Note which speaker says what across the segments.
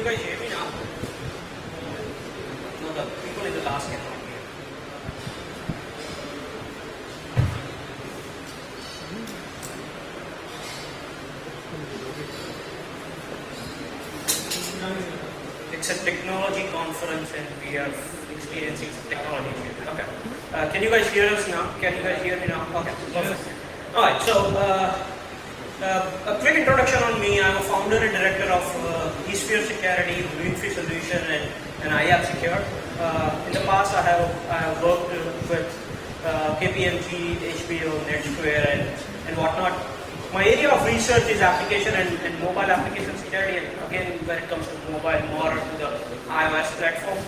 Speaker 1: guys hear me now? No, the people in the last cannot hear. It's a technology conference and we are experiencing technology. Okay. Can you guys hear us now? Can you guys hear me now? Okay. Perfect. Alright, so a quick introduction on me. I'm a founder and director of eSphere Security, Greenfield Solution and IAP Secure. In the past I have worked with KPMG, HBO, NetSquare and whatnot. My area of research is application and mobile application security, and again when it comes to mobile, more to the iOS platform,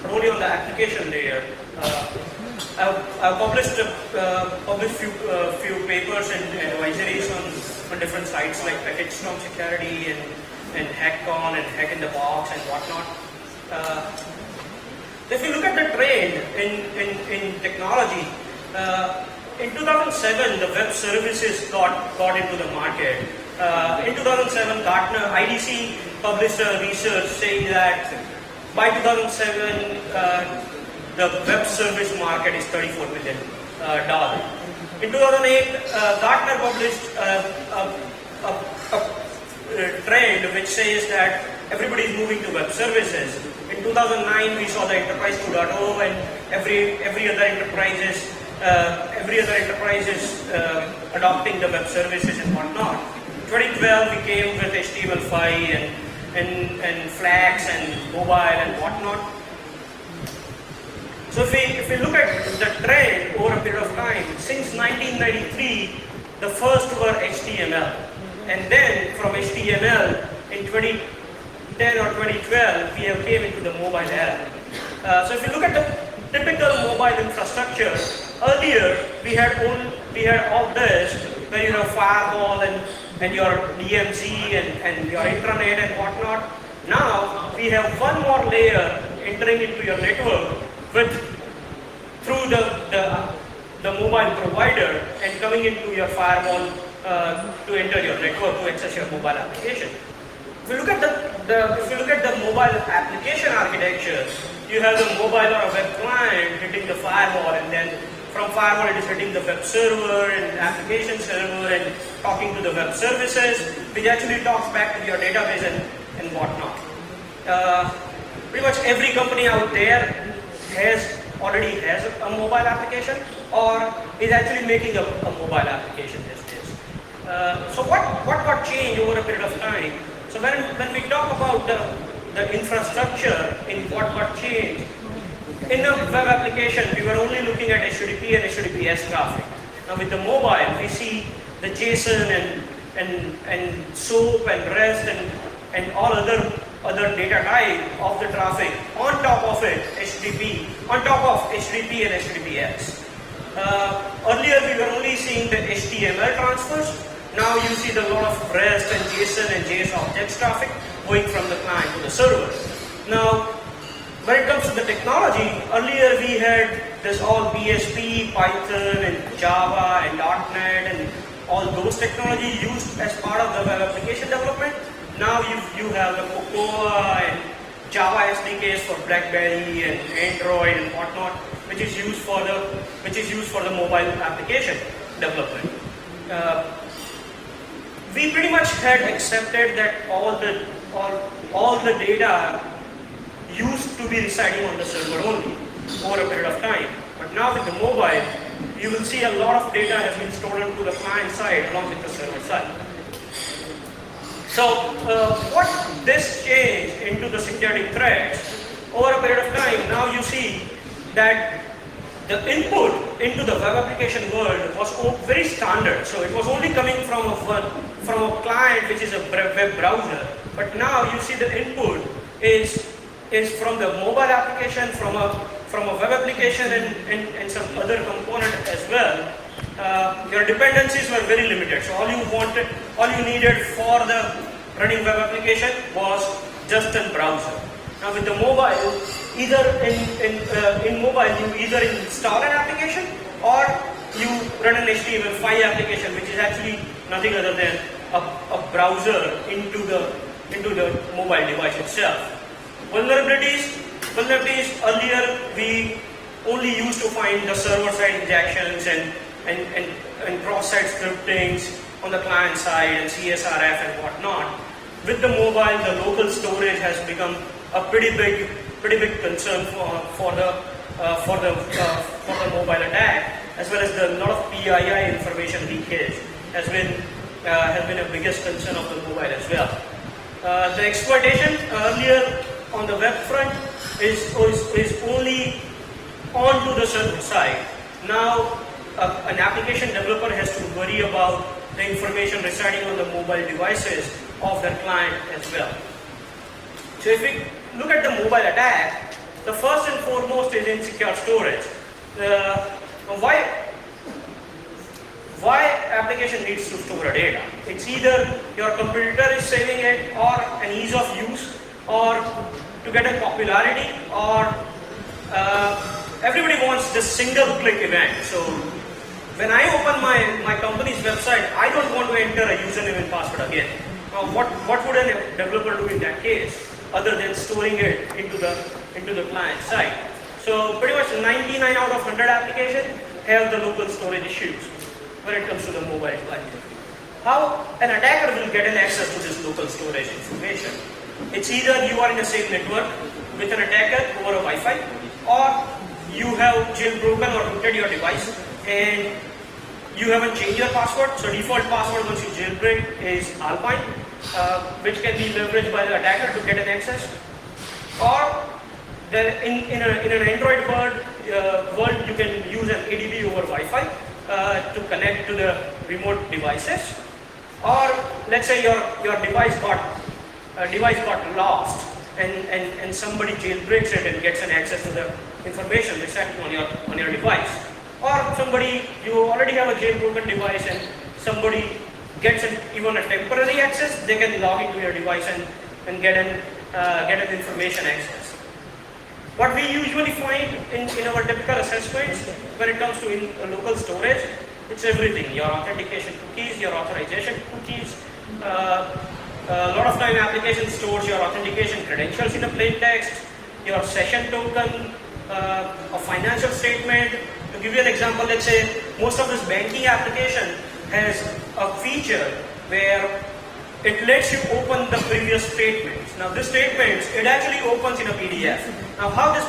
Speaker 1: but only on the application layer. I've published few papers and advisories on different sites like Package Storm Security and HackCon and Hack in the Box and whatnot. If you look at the trend in technology, in 2007, the web services got into the market. In 2007, Gartner IDC published a research saying that by 2007, the web service market is $34 billion. In 2008, Gartner published a trend which says that everybody is moving to web services. In 2009, we saw the Enterprise 2.0 and every other enterprise is adopting the web services and whatnot. 2012 we came with HTML5 and Flags and mobile and whatnot. So if we look at the trend over a period of time, since 1993 the first were HTML, and then from HTML in 2010 or 2012 we have came into the mobile era. So if you look at the typical mobile infrastructure, earlier we had all this where you have firewall and your DMZ and your intranet and whatnot. Now we have one more layer entering into your network through the mobile provider and coming into your firewall to enter your network to access your mobile application. If you look at the mobile application architecture, you have the mobile or a web client hitting the firewall, and then from firewall it is hitting the web server and application server and talking to the web services, which actually talks back to your database and whatnot. Pretty much every company out there already has a mobile application or is actually making a mobile application these days. So what got changed over a period of time? So when we talk about the infrastructure in what got changed, in the web application we were only looking at HTTP and HTTPS traffic. Now with the mobile we see the JSON and SOAP and REST and all other data type of the traffic on top of it, HTTP, on top of HTTP and HTTPS. Earlier we were only seeing the HTML transfers. Now you see the lot of REST and JSON and JS objects traffic going from the client to the server. Now, when it comes to the technology, earlier we had this all PHP, Python and Java and .NET and all those technology used as part of the web application development. Now you have the Cocoa and Java SDKs for BlackBerry and Android and whatnot, which is used for the mobile application development. We pretty much had accepted that all the data used to be residing on the server only over a period of time. But now with the mobile, you will see a lot of data has been stored onto the client side along with the server side. So what this changed into the security threats over a period of time, now you see that the input into the web application world was very standard. So it was only coming from a client which is a web browser. But now you see the input is from the mobile application, from a web application and some other component as well. Your dependencies were very limited. So all you needed for the running web application was just a browser. Now with the mobile, either in mobile you either install an application or you run an HTML5 application, which is actually nothing other than a browser into into the mobile device itself. Vulnerabilities earlier we only used to find the server-side injections and cross-site scriptings on the client side and CSRF and whatnot. With the mobile, the local storage has become a pretty big concern for the mobile attack, as well as the lot of PII information leakage has been a biggest concern of the mobile as well. The exploitation earlier on the web front is only onto the server side. Now an application developer has to worry about the information residing on the mobile devices of their client as well. So if we look at the mobile attack, the first and foremost is insecure storage. Why application needs to store data? It's either your computer is saving it, or an ease of use, or to get a popularity, or everybody wants this single click event. So when I open my company's website, I don't want to enter a username and password again. Now what would a developer do in that case, other than storing it into the client side? So pretty much 99 out of 100 applications have the local storage issues when it comes to the mobile device. How an attacker will get an access to this local storage information? It's either you are in the same network with an attacker over a Wi-Fi, or you have jailbroken or rooted your device and you haven't changed your password. So default password once you jailbreak is Alpine, which can be leveraged by the attacker to get an access. Or in an Android world, you can use an ADB over Wi-Fi to connect to the remote devices. Or let's say your device got lost and somebody jailbreaks it and gets an access to the information residing on your device. Or you already have a jailbroken device and somebody gets even a temporary access, they can log into your device and get an information access. What we usually find in our typical assessments when it comes to local storage, it's everything. Your authentication cookies, your authorization cookies. A lot of time application stores your authentication credentials in a plain text, your session token, a financial statement. To give you an example, let's say most of this banking application has a feature where it lets you open the previous statements. Now this statements, it actually opens in a PDF. Now how this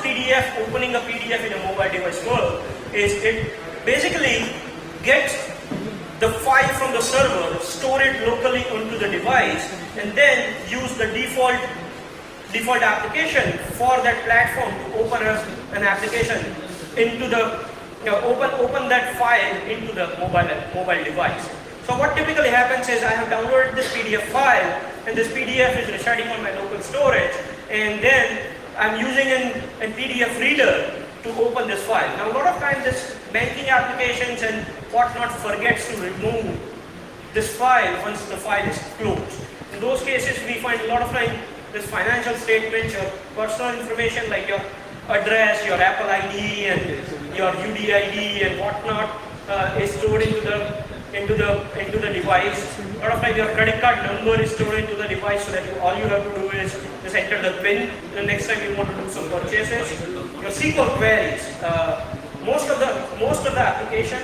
Speaker 1: opening a PDF in a mobile device works is it basically gets the file from the server, store it locally onto the device, and then use the default application for that platform to open an application into the open that file into the mobile device. So what typically happens is I have downloaded this PDF file, and this PDF is residing on my local storage, and then I'm using a PDF reader to open this file. Now a lot of times this banking applications and whatnot forgets to remove this file once the file is closed. In those cases we find a lot of time this financial statements, your personal information like your address, your Apple ID and your UDID and whatnot is stored into the device. A lot of time your credit card number is stored into the device, so that all you have to do is just enter the PIN the next time you want to do some purchases. Your SQL queries, most of the application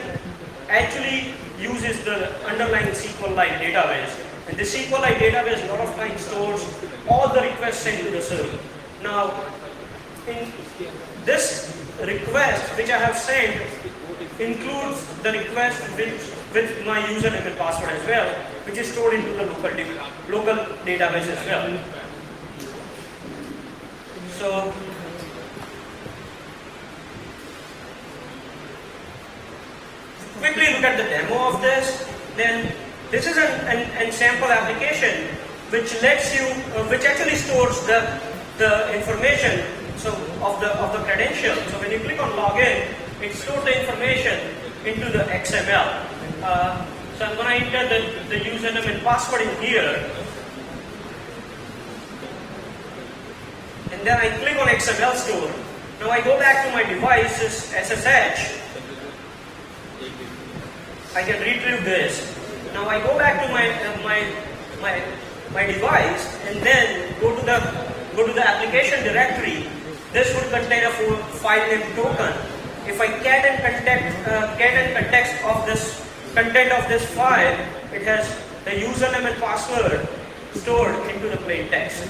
Speaker 1: actually uses the underlying SQLite database, and the SQLite database a lot of times stores all the requests sent to the server. Now in this request which I have sent includes the request with my username and password as well, which is stored into the local database as well. So quickly look at the demo of this. Then this is an sample application which lets you, which actually stores the information of the credentials. So when you click on login, it stores the information into the XML. So I'm going to enter the username and password in here, and then I click on XML store. Now I go back to my device's SSH. I can retrieve this. Now I go back to my device and then go to the application directory, this would contain a file name token. If I get and context of this content of this file, it has the username and password stored into the plain text.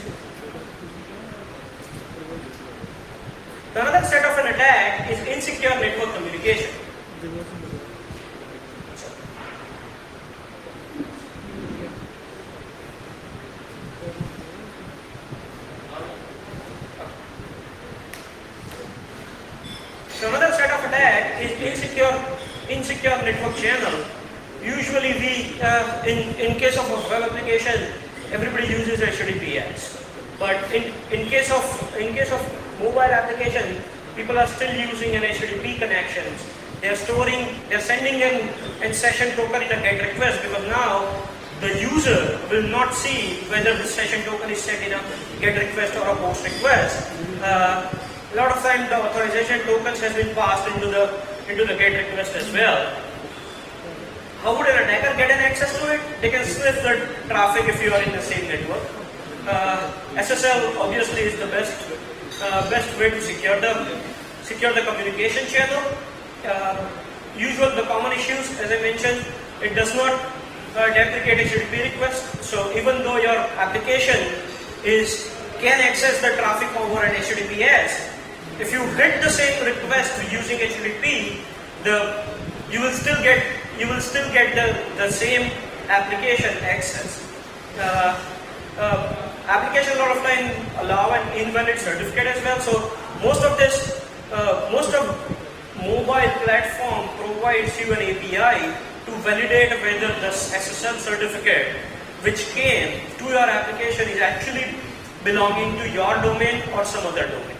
Speaker 1: Another set of an attack is insecure network communication. So another set of attack is insecure network channel. Usually in case of a web application, everybody uses HTTPS. But in case of mobile application, people are still using an HTTP connections. They're sending in a session token in a GET request, because now the user will not see whether the session token is sent in a GET request or a POST request. A lot of time the authorization tokens has been passed into the GET request as well. How would an attacker get an access to it? They can sniff the traffic if you are in the same network. SSL obviously is the best way to secure the communication channel. The common issues, as I mentioned, it does not deprecate HTTP requests. So even though your application can access the traffic over an HTTPS, if you hit the same request using HTTP, you will still get the same application access. Application a lot of time allow an invalid certificate as well. So most of mobile platform provides you an API to validate whether the SSL certificate which came to your application is actually belonging to your domain or some other domain.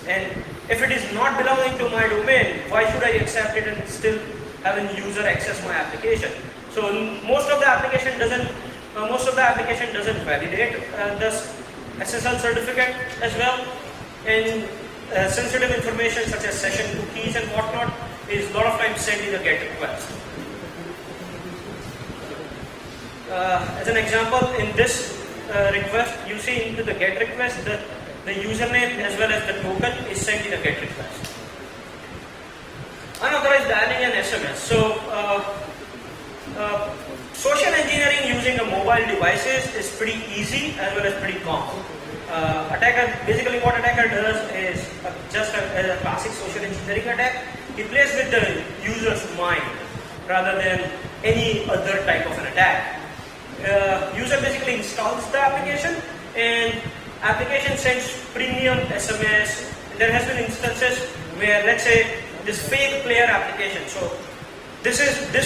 Speaker 1: And if it is not belonging to my domain, why should I accept it and still have a user access my application? So most of the application doesn't validate this SSL certificate as well. And sensitive information such as session cookies and whatnot is a lot of times sent in a GET request. As an example, in this request, you see into the GET request the username as well as the token is sent in a GET request. Unauthorized dialing and SMS. So social engineering using a mobile devices is pretty easy as well as pretty common. Basically what attacker does is just a classic social engineering attack. He plays with the user's mind rather than any other type of an attack. User basically installs the application and application sends premium SMS. There has been instances where, let's say, this fake player application. So this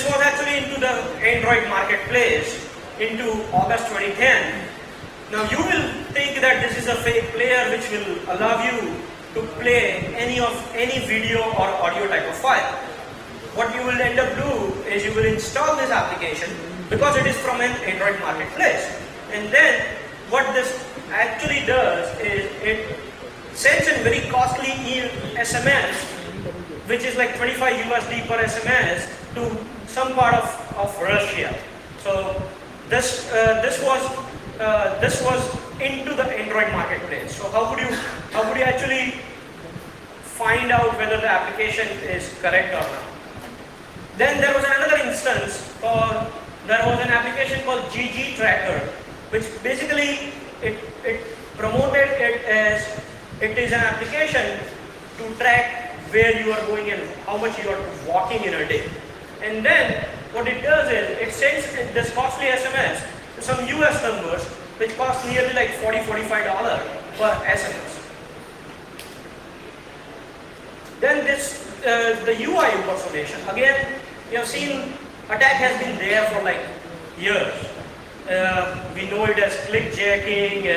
Speaker 1: was actually into the Android marketplace into August 2010. Now you will think that this is a fake player which will allow you to play any video or audio type of file. What you will end up do is you will install this application because it is from an Android marketplace. And then what this actually does is it sends a very costly SMS, which is like 25 USD per SMS to some part of Russia. So this was into the Android marketplace. So how would you actually find out whether the application is correct or not? Then there was another instance there was an application called GG Tracker, which basically it promoted it as it is an application to track where you are going and how much you are walking in a day. And then what it does is it sends this costly SMS to some US numbers which cost nearly like $40-45 per SMS. Then the UI impersonation. Again, you have seen attack has been there for like years. We know it as clickjacking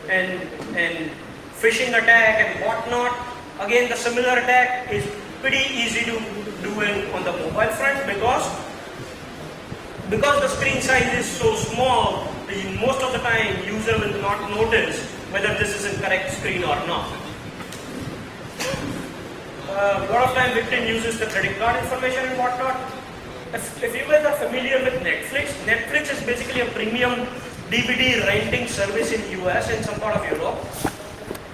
Speaker 1: and phishing attack and whatnot. Again, the similar attack is pretty easy to do on the mobile front because the screen size is so small. Most of the time, user will not notice whether this is a correct screen or not. A lot of time, victim uses the credit card information and whatnot. If you guys are familiar with Netflix is basically a premium DVD renting service in US and some part of Europe.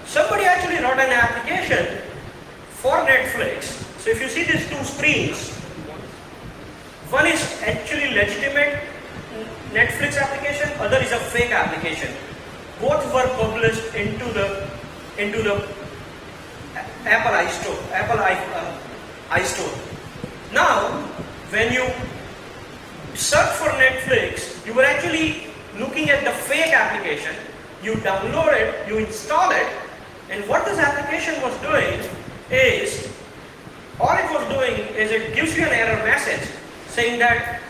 Speaker 1: Somebody actually wrote an application for Netflix. So if you see these two screens, one is actually legitimate Netflix application, other is a fake application. Both were published into the Apple iStore. Now, when you search for Netflix, you were actually looking at the fake application. You download it, you install it, and what this application was doing is, all it was doing is it gives you an error message saying that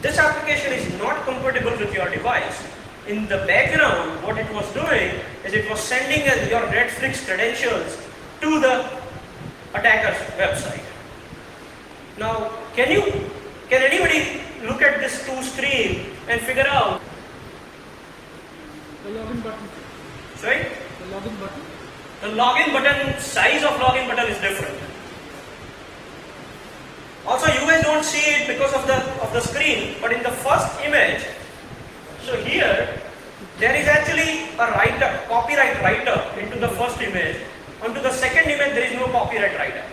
Speaker 1: this application is not compatible with your device. In the background, what it was doing is it was sending your Netflix credentials to the attacker's website. Now, can anybody look at this two screen and figure out
Speaker 2: The login button.
Speaker 1: Sorry?
Speaker 2: The login button.
Speaker 1: The login button, size of login button is different. Also, you guys don't see it because of the screen, but in the first image, so here, there is actually a writer, copyright writer into the first image. Onto the second image, there is no copyright writer.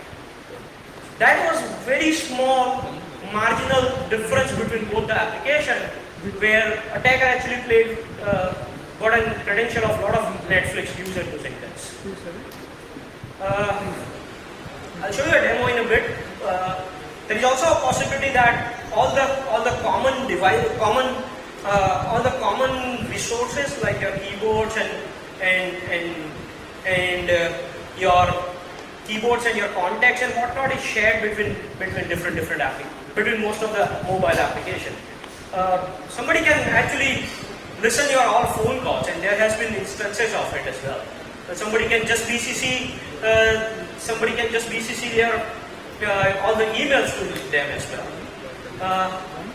Speaker 1: That was very small, marginal difference between both the application, where attacker actually got a credential of a lot of Netflix users using this. I'll show you a demo in a bit. There is also a possibility that all the common resources like your keyboards and your keyboards and your contacts and whatnot is shared between between most of the mobile application. Somebody can actually listen to your all phone calls, and there has been instances of it as well. Somebody can just BCC their all the emails to them as well.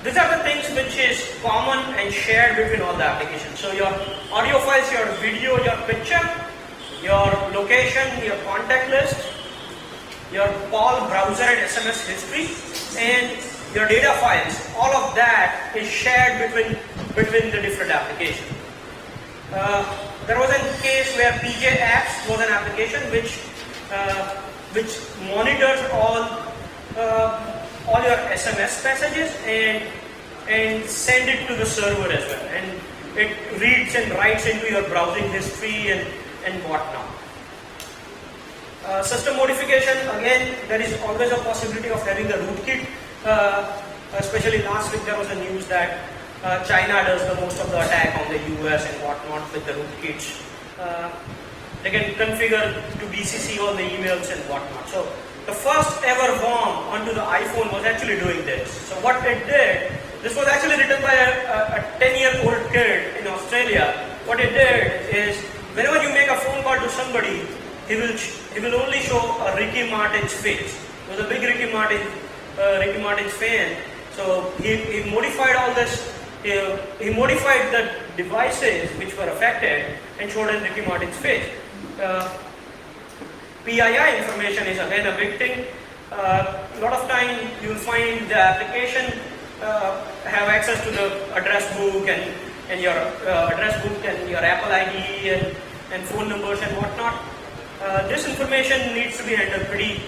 Speaker 1: These are the things which is common and shared between all the applications. So your audio files, your video, your picture, your location, your contact list, your call, browser and SMS history, and your data files. All of that is shared between the different applications. There was a case where PJ Apps was an application which monitors all your SMS messages and send it to the server as well, and it reads and writes into your browsing history and whatnot. System modification, again, there is always a possibility of having the rootkit. Especially last week there was a news that China does the most of the attack on the US and whatnot with the rootkits. They can configure to BCC all the emails and whatnot. So the first ever worm onto the iPhone was actually doing this. So what it did, this was actually written by a 10-year-old kid in Australia. What it did is, whenever you make a phone call to somebody, he will only show a Ricky Martin's face. He was a big Ricky Martin's fan. So he modified all this. He modified the devices which were affected and showed in Ricky Martin's face. PII information is again a big thing. A lot of time you will find the application have access to the address book and your address book and your Apple ID and phone numbers and whatnot. This information needs to be handled pretty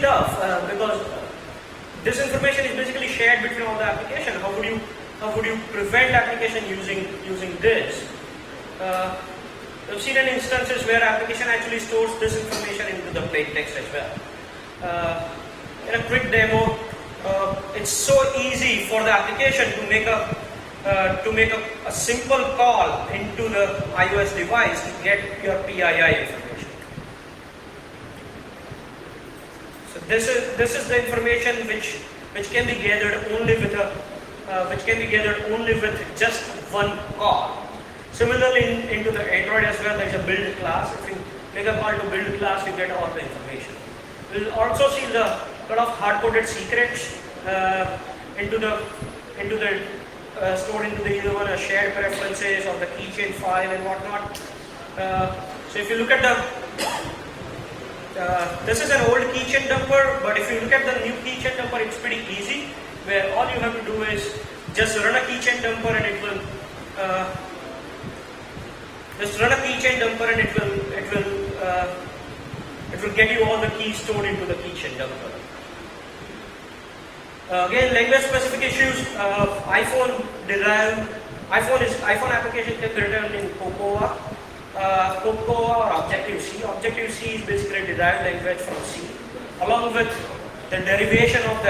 Speaker 1: tough because this information is basically shared between all the application. How would you prevent application using this? We've seen in instances where application actually stores this information into the plain text as well. In a quick demo, it's so easy for the application to make a simple call into the iOS device to get your PII information. So this is the information which can be gathered only with just one call. Similarly, into the Android as well, there is a build class. If you make a call to build class, you get all the information. We'll also see the lot of hard-coded secrets stored into the either one shared preferences or the keychain file and whatnot. So if you look at this is an old keychain dumper, but if you look at the new keychain dumper, it's pretty easy. where all you have to do is just run a keychain dumper and it will it will get you all the keys stored into the keychain dumper. Again, language specific issues. iPhone application can be written in Cocoa, or Objective C. Objective C is basically a derived language from C. Along with the derivation of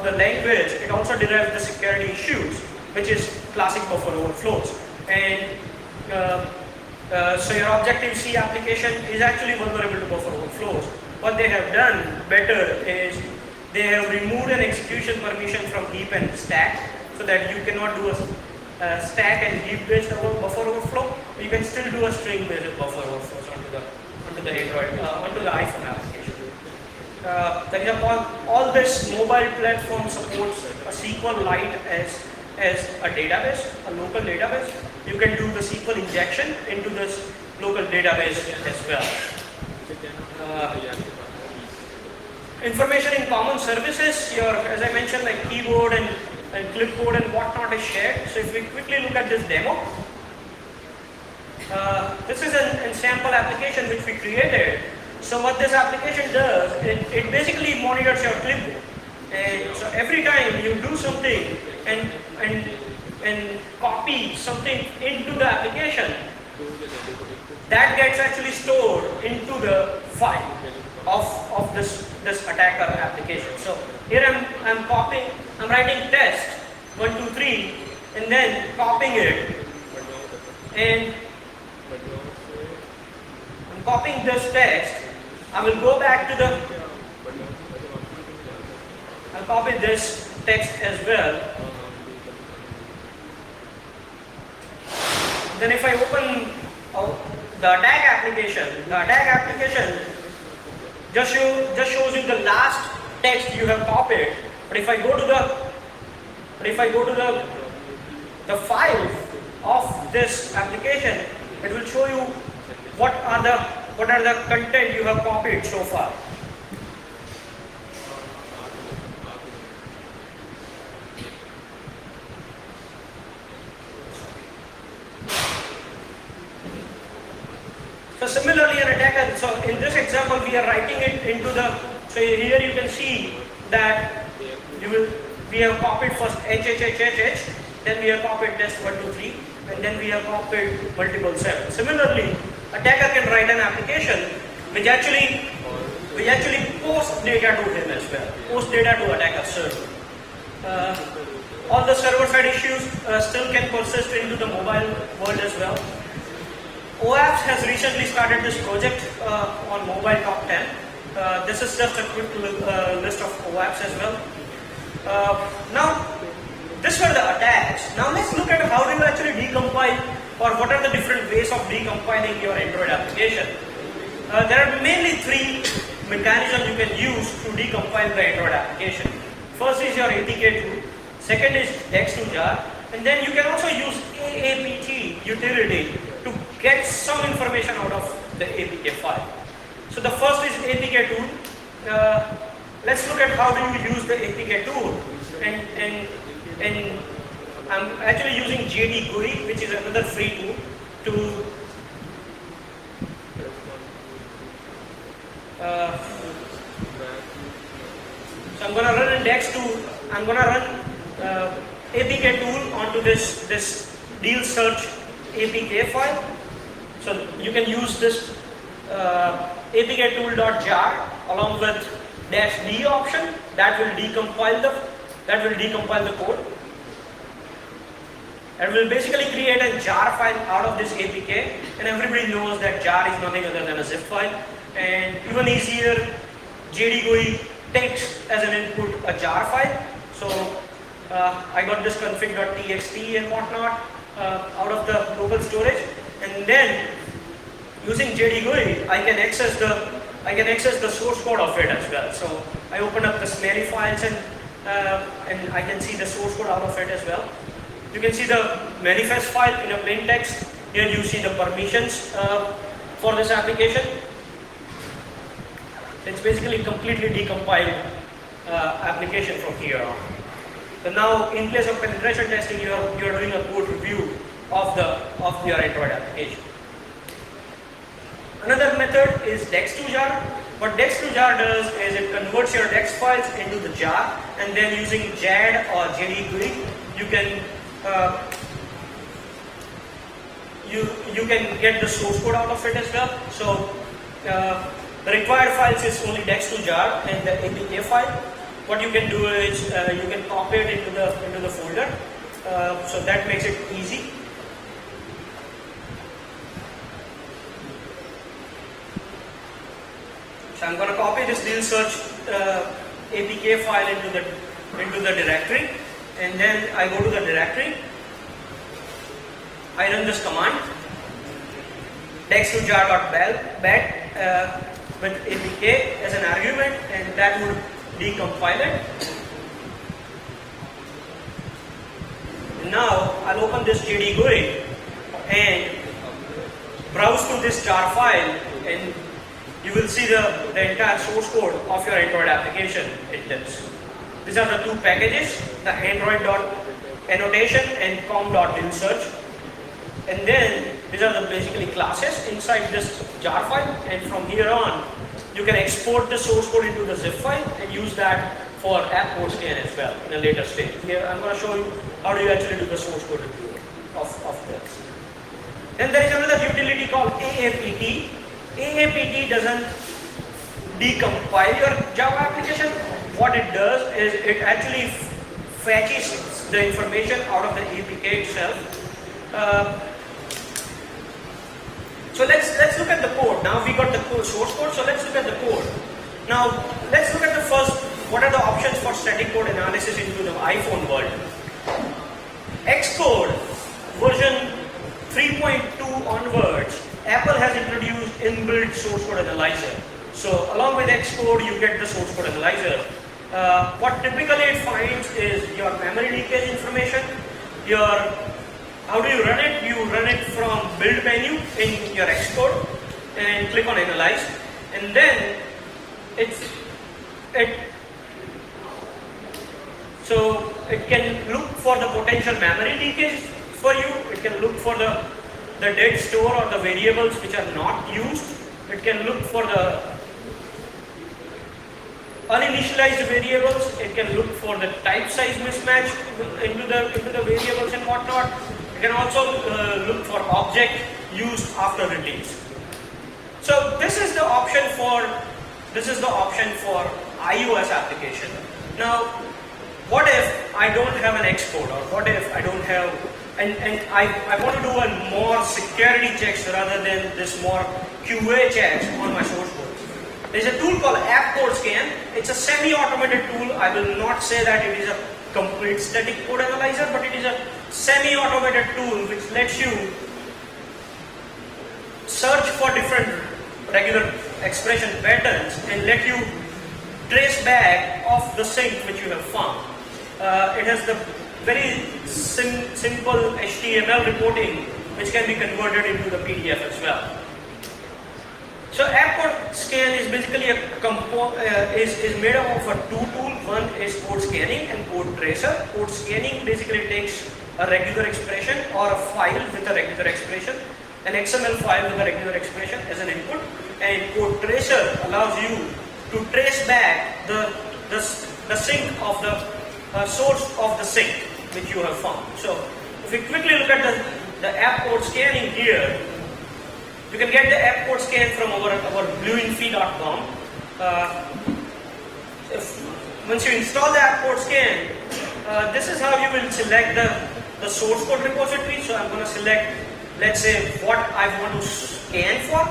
Speaker 1: the language, it also derives the security issues, which is classic buffer overflows. And so your Objective C application is actually vulnerable to buffer overflows. What they have done better is they have removed an execution permission from heap and stack, so that you cannot do a stack and heap based buffer overflow. You can still do a string based buffer overflows onto the Android, onto the iPhone application. All this mobile platform supports a SQLite as a database, a local database. You can do the SQL injection into this local database as well. Information in common services, as I mentioned, like keyboard and clipboard and whatnot is shared. So if we quickly look at this demo, this is a sample application which we created. So what this application does, it basically monitors your clipboard. And so every time you do something and copy something into the application, that gets actually stored into the file of this attacker application. So here I'm writing test 1, 2, 3, and then copying it, and I'm copying this text. I will go back to I'll copy this text as well. Then if I open the attack application just shows you the last text you have copied. But if I go to the file of this application, it will show you what are the content you have copied so far. So similarly, an attacker, so in this example we are writing it into the, so here you can see that we have copied first HHHHH, then we have copied test 1, 2, 3, and then we have copied multiple 7. Similarly, attacker can write an application which actually posts data to him as well, post data to attacker server. All the server side issues still can persist into the mobile world as well. OApps has recently started this project on mobile top 10. This is just a quick list of OApps as well. Now, these were the attacks. Now let's look at how do you actually decompile, or what are the different ways of decompiling your Android application. There are mainly 3 mechanisms you can use to decompile the Android application. First is your APK tool. Second is dex2jar. And then you can also use AAPT utility to get some information out of the APK file. So the first is APK tool. Let's look at how do you use the APK tool. And I'm actually using JD GUI, which is another free tool, to so I'm going to run I'm going to run APK tool onto this deal search APK file. So you can use this APK tool.jar along with -d option that will decompile the code. And will basically create a jar file out of this APK, and everybody knows that jar is nothing other than a zip file. And even easier, JD GUI takes as an input a jar file. So I got this config.txt and whatnot out of the local storage, and then using JD GUI I can access the source code of it as well. So I open up the Snary files and I can see the source code out of it as well. You can see the manifest file in a plain text. Here you see the permissions for this application. It's basically completely decompiled application from here on. So now in place of penetration testing, you're doing a code review of your Android application. Another method is dex2jar. What dex2jar does is it converts your dex files into the jar, and then using JAD or JD GUI, you can get the source code out of it as well. So the required files is only dex2jar and the APK file. What you can do is you can copy it into the folder, so that makes it easy. So I'm going to copy this deal search APK file into the directory, and then I go to the directory. I run this command dex2jar.bat with APK as an argument, and that would decompile it. And now I'll open this JD GUI and browse to this jar file, and you will see the entire source code of your Android application in this. These are the two packages, the Android.annotation and com.dealsearch. And then these are the basically classes inside this jar file, and from here on you can export the source code into the zip file and use that for app code scan as well in a later stage. Here I'm going to show you how do you actually do the source code review of this. Then there is another utility called AAPT. AAPT doesn't decompile your Java application. What it does is it actually fetches the information out of the APK itself. So let's look at the code. Now we got the source code, so let's look at the code. Now let's look at the first, what are the options for static code analysis into the iPhone world. Xcode version 3.2 onwards, Apple has introduced inbuilt source code analyzer. So along with Xcode, you get the source code analyzer. What typically it finds is your memory leakage information, how do you run it? You run it from build menu in your Xcode and click on analyze, and then so it can look for the potential memory leakage for you. It can look for the dead store or the variables which are not used. It can look for the uninitialized variables. It can look for the type size mismatch into the variables and whatnot. You can also look for object used after release. So this is the option for iOS application. Now, what if I don't have an Xcode, or what if I don't have, and I want to do a more security checks rather than this more QA checks on my source code. There's a tool called App Code Scan. It's a semi-automated tool. I will not say that it is a complete static code analyzer, but it is a semi-automated tool which lets you search for different regular expression patterns and let you trace back of the sync which you have found. It has the very simple HTML reporting which can be converted into the PDF as well. So App Code Scan is basically is made up of a two tools. One is code scanning and code tracer. Code scanning basically takes a regular expression or a file with a regular expression, an XML file with a regular expression as an input, and code tracer allows you to trace back the sync of the source of the sync which you have found. So if we quickly look at the App Code Scanning here, you can get the App Code Scan from our blueinfy.com. Once you install the App Code Scan, this is how you will select the source code repository. So I'm going to select, let's say, what I want to scan for.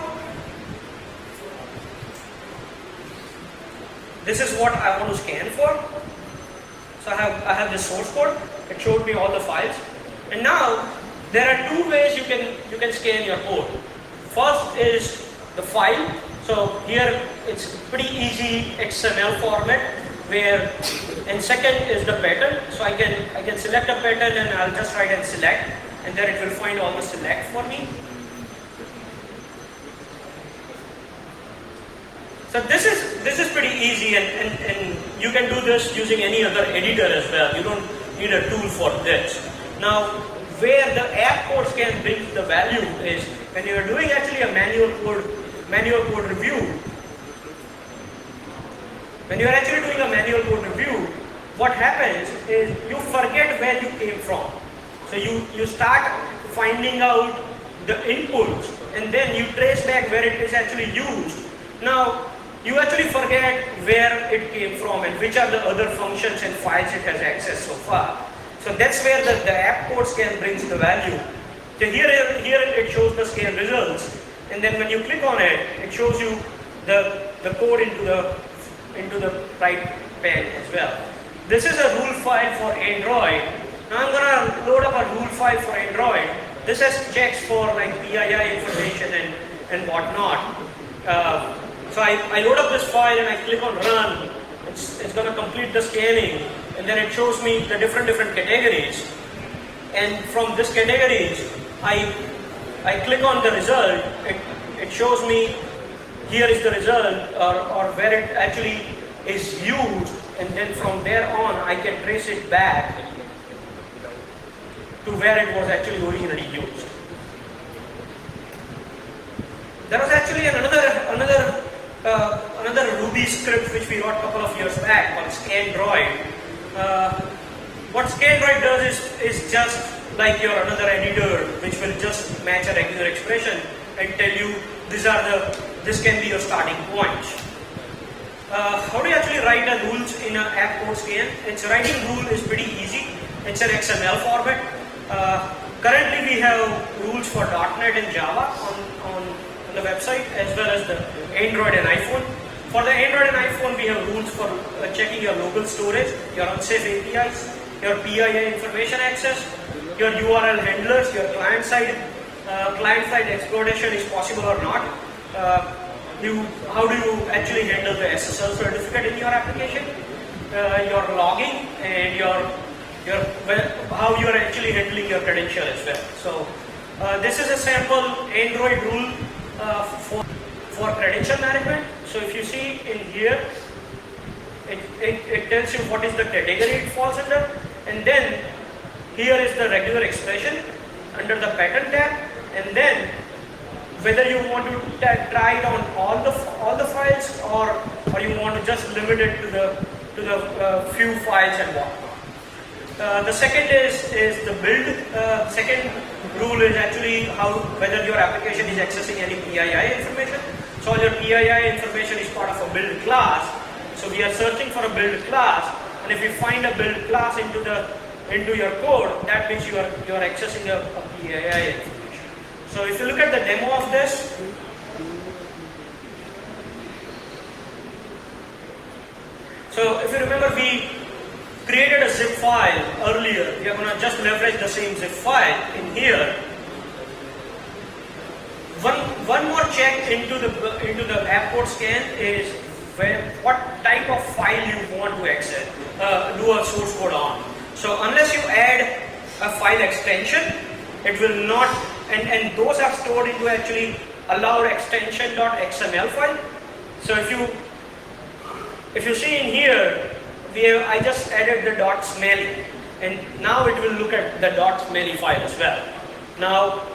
Speaker 1: This is what I want to scan for. So I have the source code. It showed me all the files. And now there are two ways you can scan your code. First is the file. So here it's pretty easy XML format, and second is the pattern. So I can select a pattern and I'll just write and select, and then it will find all the select for me. So this is pretty easy, and you can do this using any other editor as well. You don't need a tool for this. Now, where the app code scan brings the value is when you are doing actually a manual code review. When you are actually doing a manual code review, what happens is you forget where you came from. So you start finding out the inputs and then you trace back where it is actually used. Now, you actually forget where it came from and which are the other functions and files it has accessed so far. So that's where the app code scan brings the value. So here it shows the scan results, and then when you click on it, it shows you the code into the right pane as well. This is a rule file for Android. Now I'm gonna load up a rule file for Android. This has checks for like PII information and whatnot. So I load up this file and I click on run. It's going to complete the scanning, and then it shows me the different categories. And from this categories, I click on the result. It shows me here is the result or where it actually is used, and then from there on I can trace it back to where it was actually originally used. There was actually another Ruby script which we wrote a couple of years back called ScanDroid. What ScanDroid does is just like your another editor which will just match a regular expression and tell you this can be your starting point. How do you actually write the rules in an app code scan? Its writing rule is pretty easy. It's an XML format. Currently we have rules for .NET and Java on the website as well as the Android and iPhone. For the Android and iPhone, we have rules for checking your local storage, your unsafe APIs, your PII information access, your URL handlers, your client-side exploitation is possible or not. How do you actually handle the SSL certificate in your application, your logging, and how you are actually handling your credential as well. So this is a sample Android rule for credential management. So if you see in here, it tells you what is the category it falls under, and then here is the regular expression under the pattern tab, and then whether you want to try it on all the files or you want to just limit it to the few files and whatnot. The second is the build. Second rule is actually whether your application is accessing any PII information. So all your PII information is part of a build class. So we are searching for a build class, and if you find a build class into your code, that means you are accessing a PII information. So if you look at the demo of this, so if you remember, we created a zip file earlier. We are going to just leverage the same zip file in here. One more check into the app code scan is what type of file you want to access, do a source code on. So unless you add a file extension, it will not, and those are stored into actually allowed extension.xml file. So if you see in here, I just added the .smelly, and now it will look at the .smelly file as well. Now,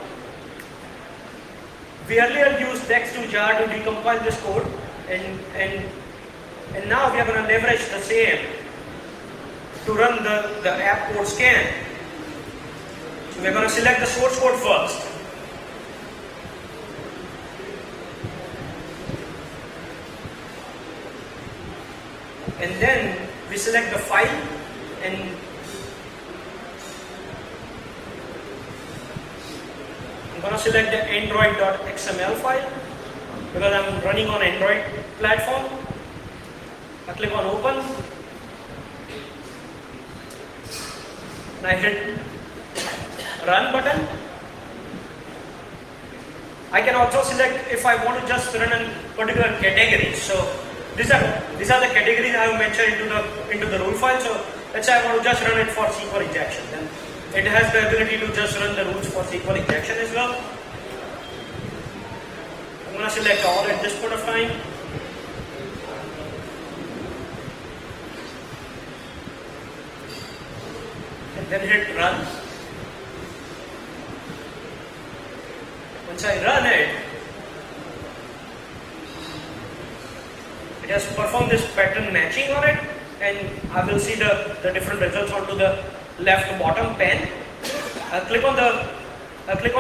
Speaker 1: we earlier used text to jar to decompile this code, and now we are going to leverage the same to run the app code scan. So we are going to select the source code first. And then we select the file, and I'm going to select the android.xml file because I'm running on Android platform. I click on open, and I hit run button. I can also select if I want to just run a particular category. So these are the categories I have mentioned into the rule file. So let's say I want to just run it for SQL injection. Then it has the ability to just run the rules for SQL injection as well. I'm going to select all at this point of time. then hit run. Once I run it, it has performed this pattern matching on it, and I will see the different results onto the left bottom pane. I'll click on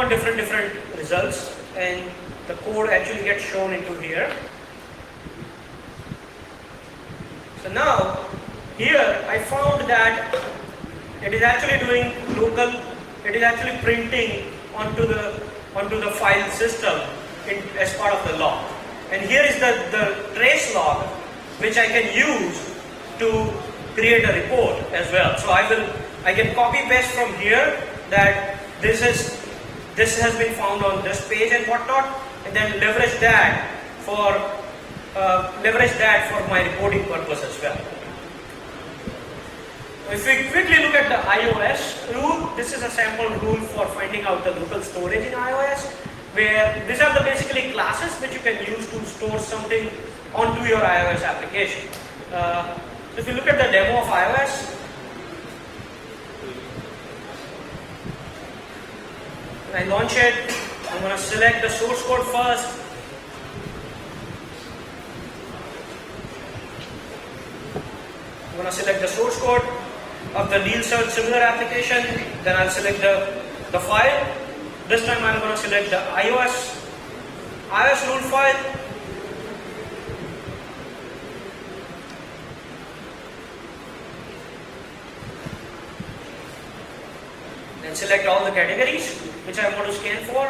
Speaker 1: different results, and the code actually gets shown into here. So now here I found that it is actually doing local, it is actually printing onto the file system as part of the log. And here is the trace log which I can use to create a report as well. So I can copy paste from here that this has been found on this page and whatnot, and then leverage that for my reporting purpose as well. If we quickly look at the iOS rule, this is a sample rule for finding out the local storage in iOS, where these are the basically classes which you can use to store something onto your iOS application. So if you look at the demo of iOS, when I launch it, I'm going to select the source code first. I'm going to select the source code of the deal search similar application, then I'll select the file. This time I'm going to select the iOS rule file. Then select all the categories which I want to scan for.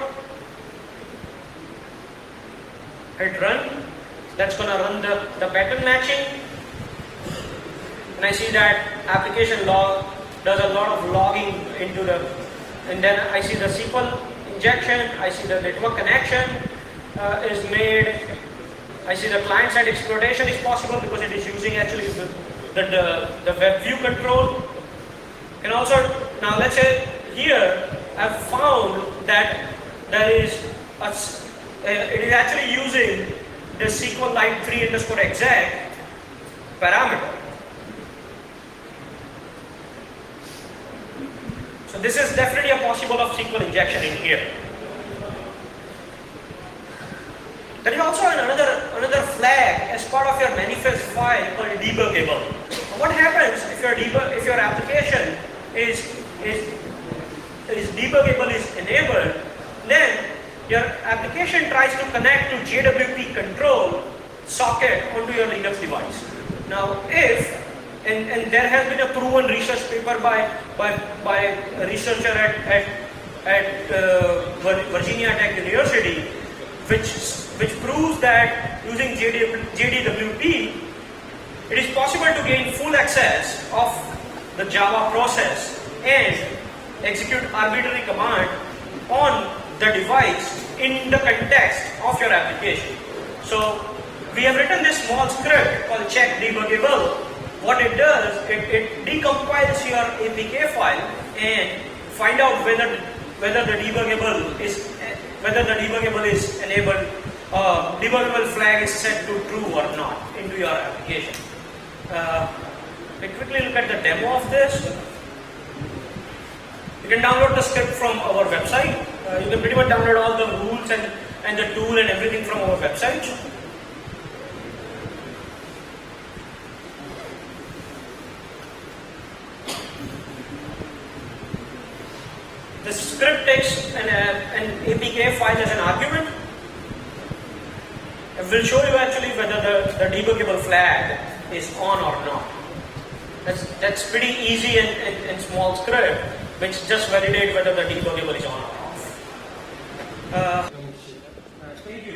Speaker 1: Hit run. That's going to run the pattern matching. And I see that application log does a lot of logging into and then I see the SQL injection, I see the network connection is made, I see the client side exploitation is possible because it is using actually the web view control. And also, now let's say here I've found that it is actually using the SQLite 3_exec parameter. So this is definitely a possible of SQL injection in here. There is also another flag as part of your manifest file called debuggable. What happens if your application is debuggable is enabled, then your application tries to connect to JWT control socket onto your Linux device. Now and there has been a proven research paper by a researcher at Virginia Tech University, which proves that using JDWT, it is possible to gain full access of the Java process and execute arbitrary command on the device in the context of your application. So we have written this small script called check debuggable. What it does, it decompiles your APK file and find out whether the debuggable is enabled, debuggable flag is set to true or not into your application. We quickly look at the demo of this. You can download the script from our website. You can pretty much download all the rules and the tool and everything from our website. The script takes an APK file as an argument. It will show you actually whether the debuggable flag is on or not. That's pretty easy and small script which just validate whether the debuggable is on or off. Thank you.